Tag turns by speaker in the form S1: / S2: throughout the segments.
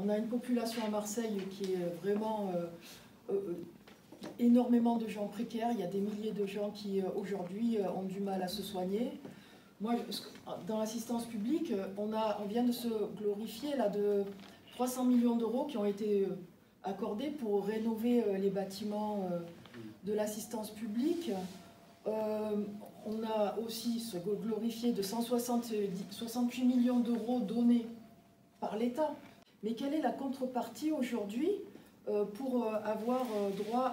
S1: On a une population à Marseille qui est vraiment énormément de gens précaires. Il y a des milliers de gens qui aujourd'hui ont du mal à se soigner. Moi, dans l'assistance publique, on vient de se glorifier là, de 300 millions d'euros qui ont été accordés pour rénover les bâtiments de l'assistance publique. On a aussi se glorifié de 168 millions d'euros donnés par l'État. Mais quelle est la contrepartie aujourd'hui pour avoir droit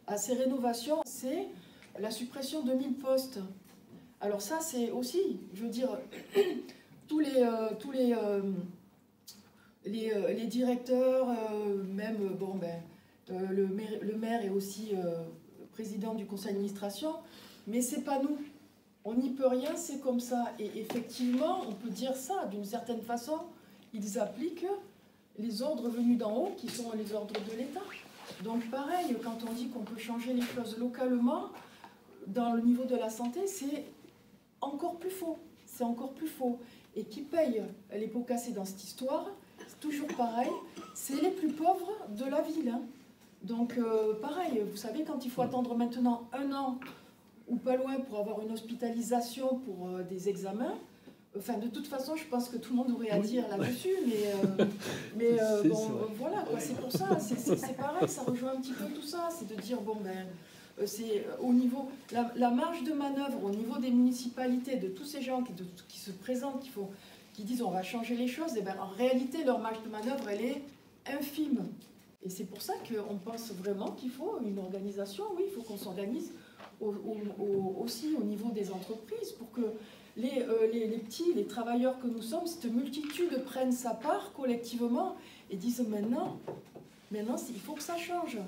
S1: à ces rénovations? C'est la suppression de 1000 postes. Alors ça, c'est aussi, je veux dire, tous les directeurs, même, bon, le maire est aussi président du conseil d'administration, mais c'est pas nous. On n'y peut rien, c'est comme ça. Et effectivement, on peut dire ça, d'une certaine façon, ils appliquent les ordres venus d'en haut, qui sont les ordres de l'État. Donc pareil, quand on dit qu'on peut changer les choses localement, dans le niveau de la santé, c'est encore plus faux. C'est encore plus faux. Et qui paye les pots cassés dans cette histoire, c'est toujours pareil, c'est les plus pauvres de la ville. Hein. Donc pareil, vous savez, quand il faut attendre maintenant 1 an ou pas loin pour avoir une hospitalisation pour des examens, enfin, de toute façon, je pense que tout le monde aurait à dire là-dessus, mais bon, voilà, quoi, c'est pour ça, c'est pareil, ça rejoint un petit peu tout ça, c'est de dire, bon, ben, c'est au niveau, la marge de manœuvre au niveau des municipalités, de tous ces gens qui se présentent, qui disent on va changer les choses, et ben, en réalité, leur marge de manœuvre, elle est infime. Et c'est pour ça qu'on pense vraiment qu'il faut une organisation, oui, il faut qu'on s'organise aussi au niveau des entreprises pour que les petits, les travailleurs que nous sommes, cette multitude prennent sa part collectivement et disent maintenant il faut que ça change.